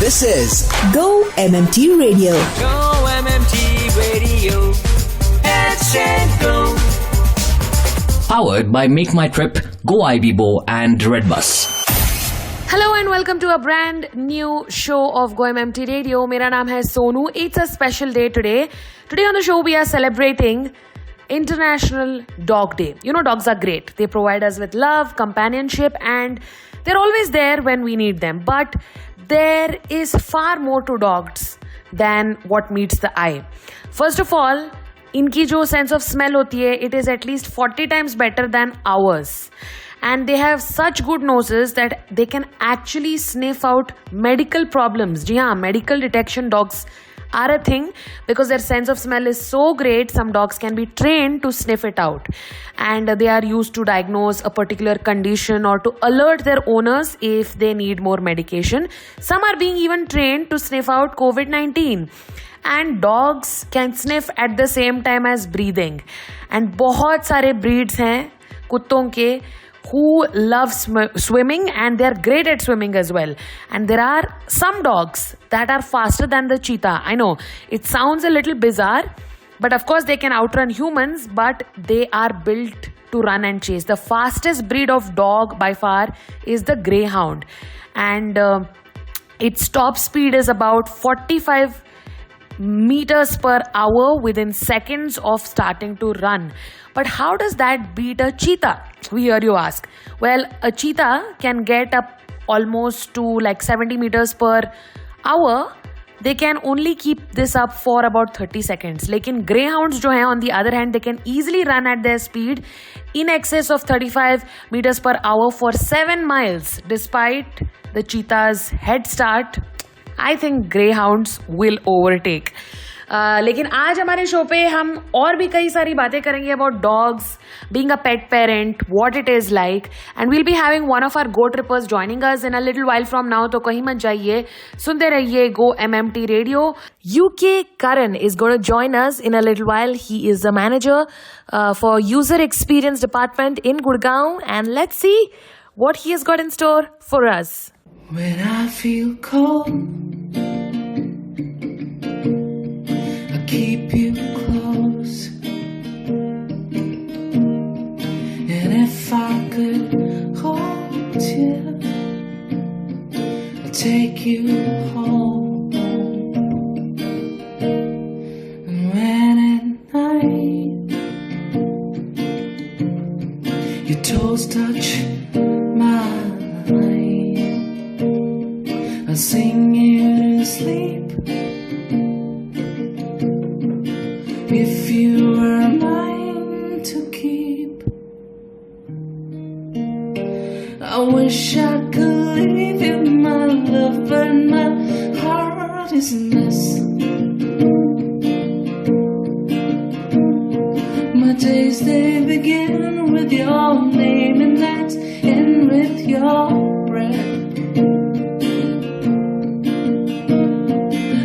This is Go-MMT Radio. Go-MMT Radio. Let's go. Powered by Make My Trip, Go IBBO and Redbus. Hello and welcome to a brand new show of Go-MMT Radio. Mera naam hai Sonu. It's a special day today. Today on the show we are celebrating International Dog Day. You know, dogs are great. They provide us with love, companionship, and they're always there when we need them. But there is far more to dogs than what meets the eye. First of all, इनकी जो sense of smell होती है, it is at least 40 times better than ours. And they have such good noses that they can actually sniff out medical problems. जी हाँ, medical detection dogs are a thing because their sense of smell is so great. Some dogs can be trained to sniff it out, and they are used to diagnose a particular condition or to alert their owners if they need more medication. Some are being even trained to sniff out COVID-19. And dogs can sniff at the same time as breathing. And बहुत सारे breeds हैं कुत्तों के who love swimming, and they are great at swimming as well. And there are some dogs that are faster than the cheetah. I know it sounds a little bizarre, but of course they can outrun humans, but they are built to run and chase. The fastest breed of dog by far is the greyhound, and its top speed is about 45 meters per hour within seconds of starting to run. But how does that beat a cheetah, we hear you ask? Well, a cheetah can get up almost to like 70 meters per hour. They can only keep this up for about 30 seconds. Lekin greyhounds jo hai, on the other hand, they can easily run at their speed in excess of 35 meters per hour for 7 miles. Despite the cheetah's head start, I think greyhounds will overtake. लेकिन आज हमारे show पे हम और भी कई सारी बातें करेंगे about dogs, being a pet parent, what it is like, and we'll be having one of our Go Trippers joining us in a little while from now. तो कहीं मत जाइए, सुनते रहिए Go-MMT Radio. UK Karan is going to join us in a little while. He is the manager for User Experience Department in Gurgaon, and let's see what he has got in store for us. When I feel cold, keep you close, and if I could hold you, I'd take you home. And when at night your toes touch mine, I'll sing you to sleep. If you were mine to keep, I wish I could leave you, my love, but my heart is a mess. My days, they begin with your name, and that's end with your breath.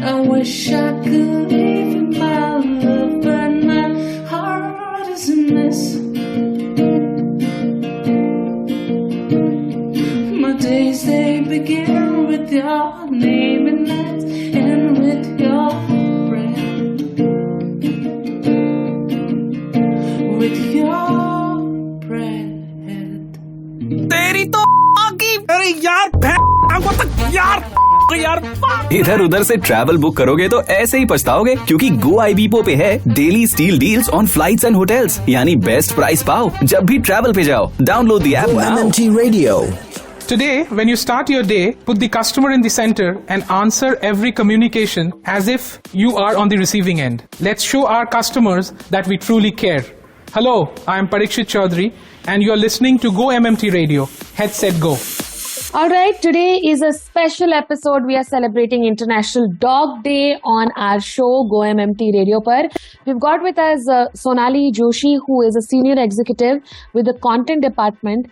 I wish I could leave you, my love, but my heart is a mess. My days, they begin with your name, and that's end with your breath. With your breath. तेरी तो आगी, अरे यार को तक यार इधर उधर से ट्रैवल बुक करोगे तो ऐसे ही पछताओगे, क्योंकि गो आईबीपो पे है daily steel deals on flights and hotels, यानी बेस्ट प्राइस पाओ जब भी ट्रैवल पे जाओ. Download the app now. GO-MMT Radio. Today, when you start your day, put the customer in the center and answer every communication as if you are on the receiving end. Let's show our customers that we truly care. Hello, I am Parikshit Chaudhary, and you are listening to Go-MMT Radio. Headset Go. Alright, today is a special episode. We are celebrating International Dog Day on our show Go-MMT Radio par. We've got with us Sonali Joshi, who is a senior executive with the content department.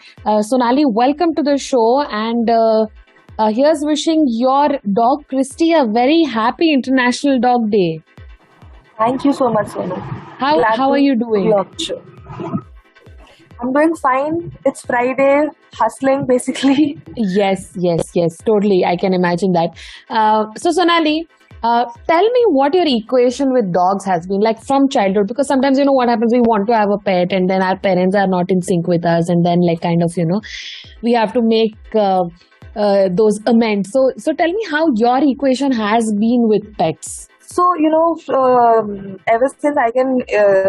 Sonali, welcome to the show, and here's wishing your dog Christy a very happy International Dog Day. Thank you so much, Sonu. How are you doing? I'm doing fine. It's Friday, hustling basically. Yes, totally. I can imagine that. So, Sonali, tell me what your equation with dogs has been like from childhood, because sometimes, what happens, we want to have a pet and then our parents are not in sync with us, and then like kind of, we have to make those amends. So tell me how your equation has been with pets. So, ever since I can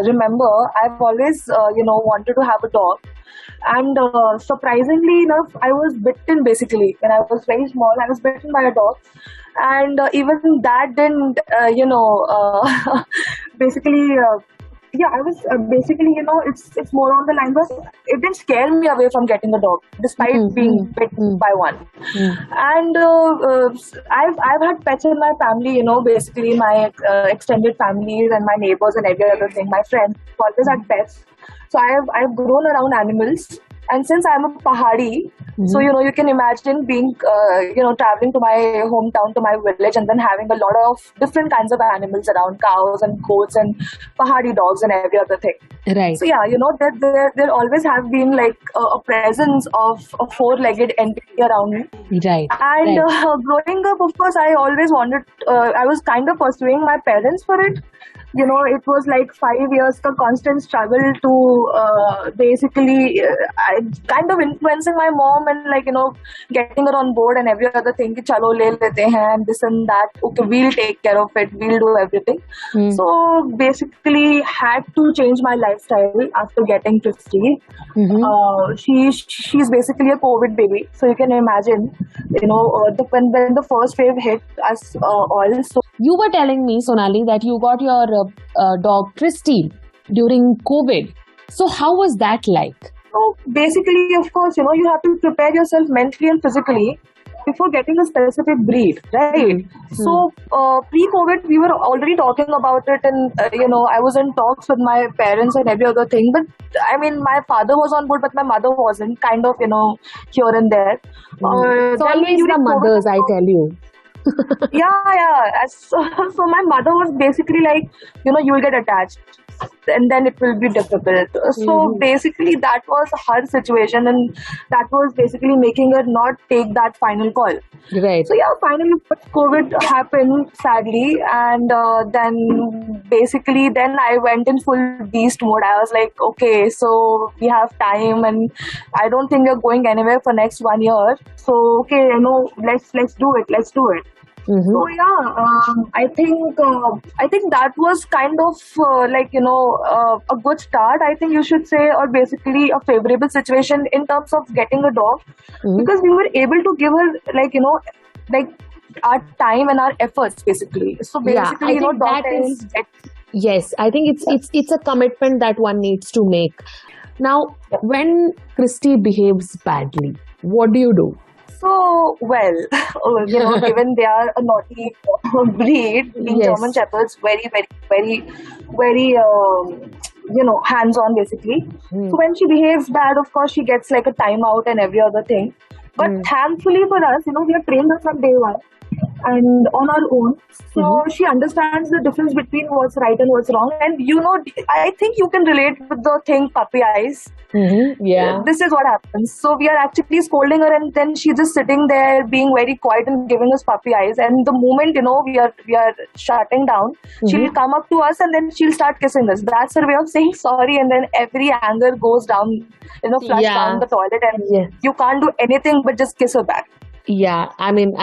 remember, I've always, wanted to have a dog. And surprisingly enough, I was bitten basically. When I was very small, I was bitten by a dog. And even that didn't, basically, I was basically, it's more on the lines of, it didn't scare me away from getting a dog, despite being bitten by one. And I've had pets in my family, basically my extended families and my neighbors and every other thing. My friends always had pets. So I've grown around animals. And since I'm a Pahadi, so, you can imagine being, traveling to my hometown, to my village, and then having a lot of different kinds of animals around, cows and goats and Pahadi dogs and every other thing. Right. So, yeah, there always have been like a presence of a four-legged entity around me. Right. And growing up, of course, I always wanted, I was kind of pursuing my parents for it. It was like 5 years of constant struggle to basically kind of influencing my mom and getting her on board and every other thing. Ki chalo le lete hain, this and that. Okay, we'll take care of it. We'll do everything. So basically, had to change my lifestyle after getting Christy. She's basically a COVID baby. So you can imagine, when the first wave hit us all. So you were telling me, Sonali, that you got your dog Christy during COVID. So how was that like? So basically, of course, you have to prepare yourself mentally and physically before getting a specific breed, right? So pre-COVID, we were already talking about it, and I was in talks with my parents and every other thing. But I mean, my father was on board, but my mother wasn't. Kind of, here and there. It's always the mothers, I tell you. Yeah. So my mother was basically like, you will get attached and then it will be difficult. So basically that was her situation, and that was basically making her not take that final call. Right. So yeah, finally COVID happened, sadly, and then I went in full beast mode. I was like, okay, so we have time and I don't think we're going anywhere for next 1 year. So okay, let's do it. So yeah, I think that was kind of a good start, I think you should say, or basically a favorable situation in terms of getting a dog, because we were able to give her our time and our efforts basically. So basically, dog is. Yes, I think it's a commitment that one needs to make. Now, when Christy behaves badly, what do you do? So, well, given they are a naughty breed, being German Shepherds, very, very, very, very, hands-on basically. So when she behaves bad, of course, she gets like a timeout and every other thing. But thankfully for us, we have trained her from day one and on our own. So she understands the difference between what's right and what's wrong. And I think you can relate with the thing puppy eyes. Yeah. This is what happens. So we are actually scolding her, and then she's just sitting there being very quiet and giving us puppy eyes. And the moment we are shutting down, she'll come up to us and then she'll start kissing us. That's her way of saying sorry. And then every anger goes down, flush down the toilet, and you can't do anything but just kiss her back. Yeah, I think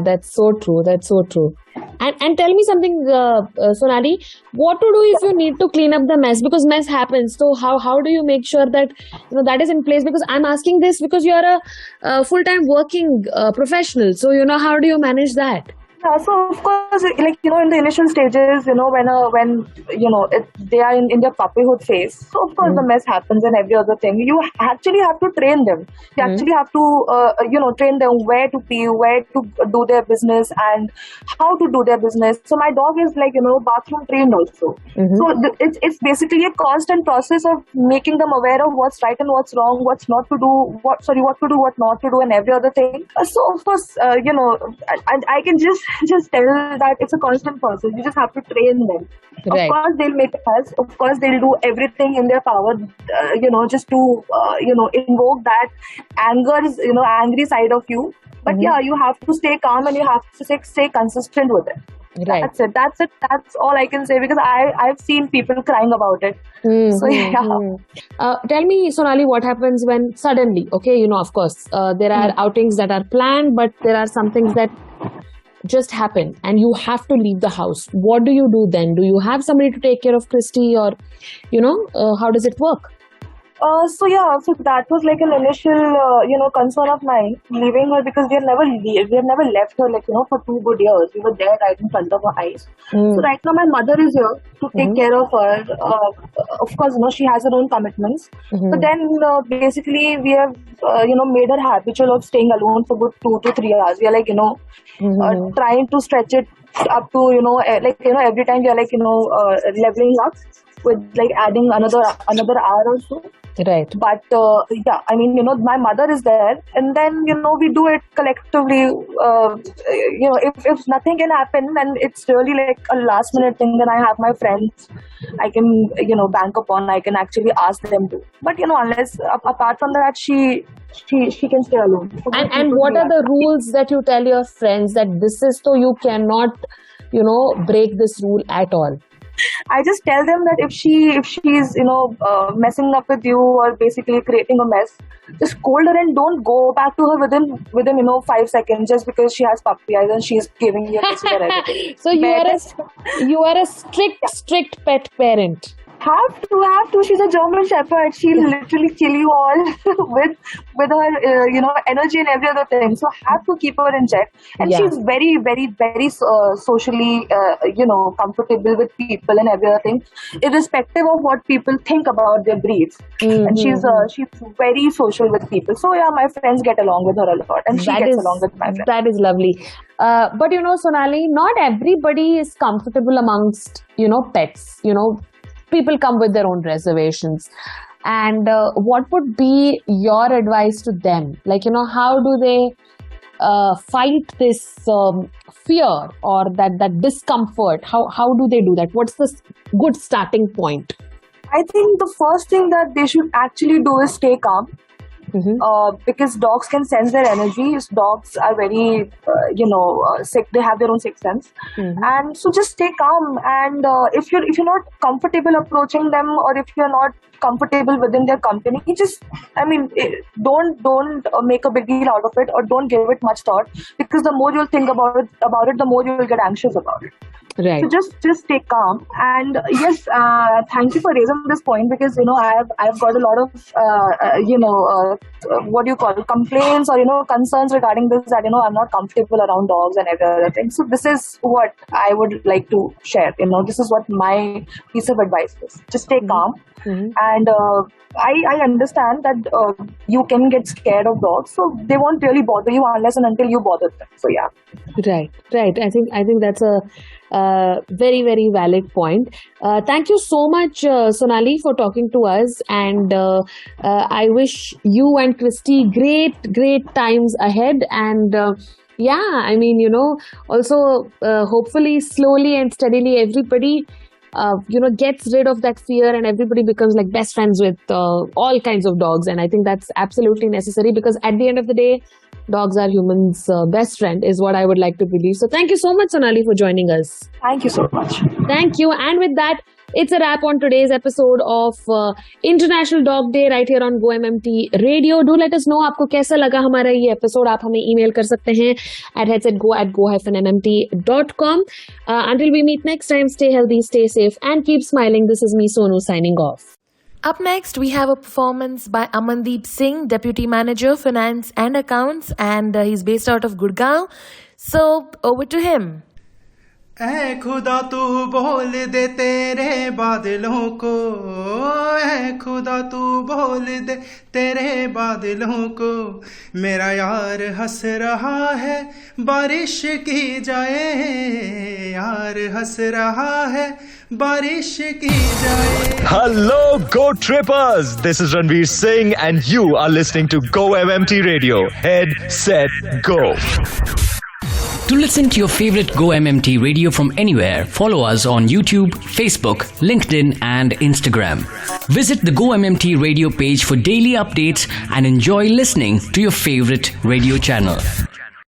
that's so true. That's so true. And tell me something, Sonali, what to do if you need to clean up the mess, because mess happens. So how do you make sure that that is in place? Because I'm asking this because you are a full-time working professional. So how do you manage that? Yeah, so of course, in the initial stages, when they are in their puppyhood phase, so of course the mess happens and every other thing. You actually have to train them. You actually have to, train them where to pee, where to do their business, and how to do their business. So my dog is bathroom trained also. So it's basically a constant process of making them aware of what's right and what's wrong, what's not to do, what to do, what not to do, and every other thing. So of course, I can just tell that it's a constant process. You just have to train them. Right. Of course, they'll make a mess. Of course, they'll do everything in their power, just to, invoke that angry side of you. But yeah, you have to stay calm and you have to stay consistent with it. Right. That's it. That's all I can say, because I've seen people crying about it. So yeah. Tell me, Sonali, what happens when suddenly, okay, of course, there are outings that are planned, but there are some things that just happen and you have to leave the house. What do you do then? Do you have somebody to take care of Christy, or, how does it work? So that was like an initial, concern of mine, leaving her, because we have never left her, for 2 good years. We were there right in front of her eyes. So right now my mother is here to take care of her. Of course, she has her own commitments. But then basically we have, made her habitual of staying alone for good 2 to 3 hours. We are trying to stretch it up to, every time we are leveling up with adding another hour or so. Right. But my mother is there, and then we do it collectively. If nothing can happen, then it's really like a last minute thing. Then I have my friends I can bank upon. I can actually ask them to. But unless apart from that, she can stay alone. And what are the rules that you tell your friends that this is so you cannot break this rule at all? I just tell them that if she's messing up with you or basically creating a mess, just scold her and don't go back to her within 5 seconds just because she has puppy eyes and she's giving you a kiss or anything. So you are a strict pet parent. Have to. She's a German Shepherd. She'll literally kill you all with her, energy and every other thing. So have to keep her in check. And she's very, very, very socially, comfortable with people and every other thing, irrespective of what people think about their breeds. And she's very social with people. So yeah, my friends get along with her a lot, and she gets along with my friends. That is lovely. But Sonali, not everybody is comfortable amongst pets. People come with their own reservations. And what would be your advice to them? How do they fight this fear or that discomfort? How do they do that? What's the good starting point? I think the first thing that they should actually do is stay calm. Because dogs can sense their energies. Dogs are very, sick. They have their own sixth sense, and so just stay calm. And if you're not comfortable approaching them, or if you're not comfortable within their company, don't make a big deal out of it, or don't give it much thought. Because the more you'll think about it, the more you'll get anxious about it. Right. So just stay calm. And yes, thank you for raising this point, because I've got a lot of what do you call it, complaints or concerns regarding this, that I'm not comfortable around dogs and every other thing. So this is what I would like to share. This is what my piece of advice is. Just stay calm. And I understand that you can get scared of dogs, so they won't really bother you unless and until you bother them. So yeah. Right. I think that's a very, very valid point. Thank you so much, Sonali, for talking to us, and I wish you and Christy great times ahead. And also hopefully slowly and steadily everybody gets rid of that fear, and everybody becomes like best friends with all kinds of dogs. And I think that's absolutely necessary, because at the end of the day, dogs are humans' best friend, is what I would like to believe. So thank you so much, Sonali, for joining us. Thank you so much. Thank you. And with that, it's a wrap on today's episode of International Dog Day right here on GO-MMT Radio. Do let us know आपको कैसा लगा हमारा ये episode. आप हमें email कर सकते हैं at headsetgo@go-mmt.com. Until we meet next time, stay healthy, stay safe, and keep smiling. This is me, Sonu, signing off. Up next, we have a performance by Amandeep Singh, Deputy Manager, Finance and Accounts, and he's based out of Gurgaon. So, over to him. ऐ खुदा तू बोल दे तेरे बादलों को, ऐ खुदा तू बोल दे तेरे बादलों को, मेरा यार हंस रहा है बारिश की जाए, यार हंस रहा है बारिश की जाए. Hello Go Trippers, this is Ranveer Singh and you are listening to Go MMT Radio. Head, set, go. To listen to your favorite Go-MMT radio from anywhere, follow us on YouTube, Facebook, LinkedIn and Instagram. Visit the Go-MMT radio page for daily updates and enjoy listening to your favorite radio channel.